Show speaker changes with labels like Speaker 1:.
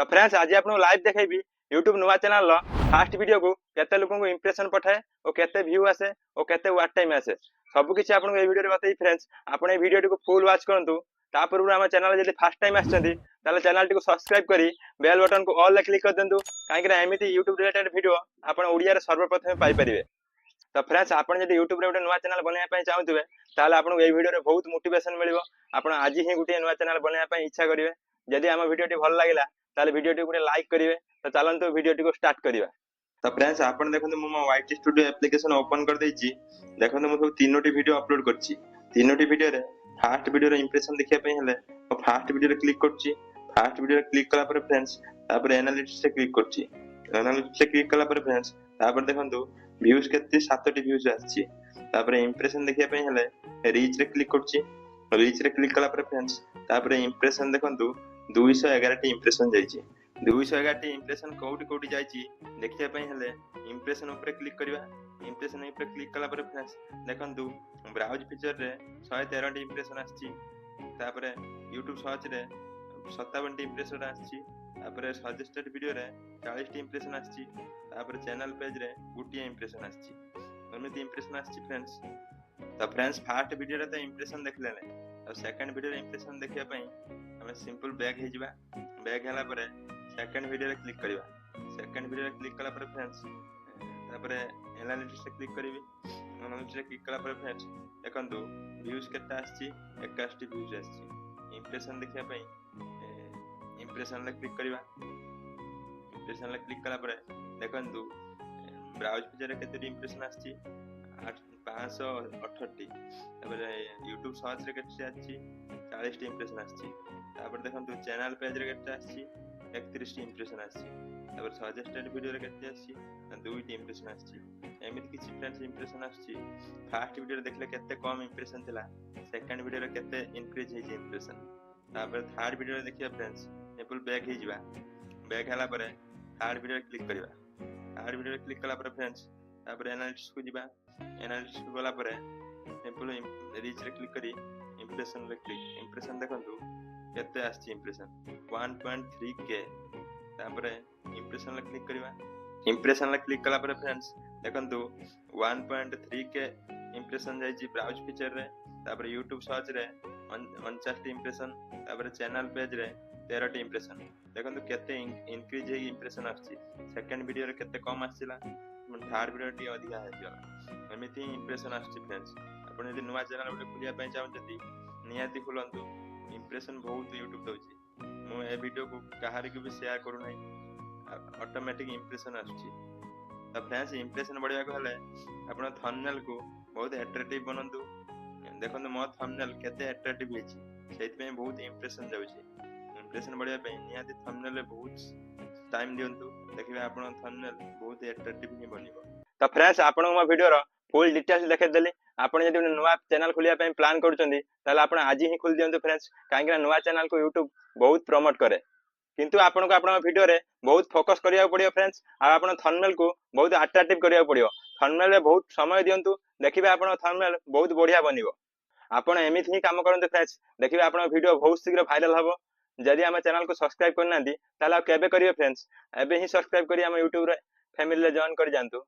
Speaker 1: तो फ्रेंड्स आज आपको लाइव देखेबी यूट्यूब नुआ चैनल फास्ट वीडियो को केते लोगों को इंप्रेशन पठाए और केते व्यू आसे और केते वाच टाइम आसे सब किछि आपन ए वीडियो रे बताई फ्रेंड्स आपन ए वीडियो को फुल वाच करंतु ता पूर्व हम चैनल जदी फर्स्ट टाइम आछंती ताले चैनल को सब्सक्राइब करी बेल बटन को ऑल क्लिक कर देंतु काहे एमती यूट्यूब रिलेटेड वीडियो आपन ओडिया रे सर्वप्रथम पाई परिबे। तो फ्रेंड्स आपन जदी यूट्यूब रे गोटे नुआ चैनल बनाया पई चाहुतबे ताले आपन ए वीडियो रे बहुत मोटिवेशन मिलिबो आपन आज ही गोटे नुआ चैनल बनाया पई इच्छा करिवे। जदी हम वीडियो टी भल लागिला ताले वीडियो टी गोटे लाइक करिवे। तो चलंतु वीडियो टी को स्टार्ट करिवा। तो फ्रेंड्स आपन देखंतु मो वाईटी स्टूडियो एप्लीकेशन ओपन कर देछि देखंतु मो सब तीनोटी वीडियो अपलोड करछि तीनोटी वीडियो रे फर्स्ट वीडियो रे इंप्रेशन देखिया पई हेले तो फर्स्ट वीडियो रे क्लिक करछि फर्स्ट वीडियो रे क्लिक कला पर फ्रेंड्स तापर एनालिटिक्स रे क्लिक करछि एनालिटिक्स रे क्लिक कला पर फ्रेंड्स तापर देखंतु व्यूज केते 7टी व्यूज आछि तापर इंप्रेशन देखिया पई हेले रीच रे क्लिक करछि रीच रे क्लिक कला पर फ्रेंड्स तापर इंप्रेशन देखंतु 211 टी इंप्रेशन जाइछि 211 टी इंप्रेशन कोउटी कोउटी जाइछि देखिया पई हेले इंप्रेशन ऊपर क्लिक करबा इंप्रेशन ऊपर क्लिक कला पर फ्रेंड्स देखंतु ब्राउज फीचर रे 113 टी इंप्रेशन आछि तापर YouTube सर्च रे 57 टी इंप्रेशन आछि तापर सजेस्टेड वीडियो रे 40 टी इंप्रेशन आछि तापर चैनल पेज रे गुटिया इंप्रेशन आछि एमिति इंप्रेशन आछि फ्रेंड्स। तो फ्रेंड्स फर्स्ट वीडियो रे तो इंप्रेशन देखले ने और सेकंड वीडियो रे इंप्रेशन देखिया पई हमें सिंपल बैक हे जिबा बैक हला पर सेकंड वीडियो रे क्लिक करबा सेकंड वीडियो रे क्लिक कला पर फ्रेंड्स तापर एनालिटिक्स रे क्लिक करबी एनालिटिक्स रे क्लिक कला पर फ्रेंड्स देखंतु व्यूज केता आछि 21 टी व्यूज आछि इंप्रेशन देखिया पई इंप्रेशन रे क्लिक करबा इंप्रेशन रे क्लिक कला पर देखंतु ब्राउज फीचर रे केते इंप्रेशन आछि 568 तापर YouTube सर्च रे केते आछि 40 टी इंप्रेशन आछि तापर देखंतु चैनल पेज रे केते आछि 31 टी इंप्रेशन आछि तापर सजेस्टेड वीडियो रे केते आछि 2 टी इंप्रेशन आछि एमिति किछि फ्रेंड्स इंप्रेशन आछि। फर्स्ट वीडियो रे देखले केते कम इंप्रेशन थिला सेकंड वीडियो रे केते इंक्रीज हे इंप्रेशन तापर थर्ड वीडियो रे देखिया फ्रेंड्स सिंपल बैक हे जिबा बैक हला पर थर्ड वीडियो रे क्लिक करबा थर्ड वीडियो रे क्लिक कला पर फ्रेंड्स तापर एनालिटिक्स को जिबा एनालिटिक्स को गला पर सिंपल रीच रे क्लिक करी इंप्रेशन रे क्लिक इंप्रेशन देखंतु केते आछि इंप्रेशन 1.3 के तापर इंप्रेशन रे क्लिक करबा इंप्रेशन रे क्लिक कला पर फ्रेंड्स देखंतु 1.3 के इंप्रेशन जाइछि ब्राउज फीचर रे तापर YouTube सर्च रे 49 टी इंप्रेशन तापर चैनल पेज रे 13 टी इंप्रेशन देखंतु केते इंक्रीज हे इंप्रेशन आछि सेकंड वीडियो रे केते कम आछिला थर्ड वीडियो टी अधिका हे गला एमिति इंप्रेशन आछि फ्रेंड्स। आपण यदि नुवा चैनल गोटे खुलिया पई चाहंती नियाती खुलंतु इंप्रेशन बहुत YouTube दउछि मो ए वीडियो को कहारी को भी शेयर करू नै ऑटोमेटिक इंप्रेशन आछि। त फ्रेंड्स इंप्रेशन बढ़िया को हले आपण थंबनेल को बहुत अट्रैक्टिव बनंतु देखंतु मो थंबनेल केते अट्रैक्टिव हेछि सेति पे बहुत इंप्रेशन जाउछि इंप्रेशन बढ़िया पे नियाती थंबनेल रे बहुत टाइम दियंतु देखिबे आपण थंबनेल बहुत अट्रैक्टिव नि बनिबो। तो फ्रेंड्स आपण मो वीडियो रो फुल डिटेल्स देखे देली आपण यदि नुवा चैनल खुलिया पे प्लान करचंदी ताले आपण आज ही खुल दियंतु फ्रेंड्स काहे नुवा चैनल को YouTube बहुत प्रमोट करे किंतु आपण को आपण वीडियो रे बहुत फोकस करिया पड़ियो फ्रेंड्स आ आपण थंबनेल को बहुत अट्रैक्टिव करिया पड़ियो थंबनेल रे बहुत समय दियंतु देखिबे आपण थंबनेल बहुत बढ़िया बनिबो आपण एमिति ही काम करंतु फ्रेंड्स देखिबे आपण वीडियो बहुत शीघ्र वायरल हबो। जदि हम चैनल को सब्सक्राइब करनांती ताले केबे करियो फ्रेंड्स एबे ही सब्सक्राइब करी हम YouTube रे फैमिली रे जॉइन कर जानतु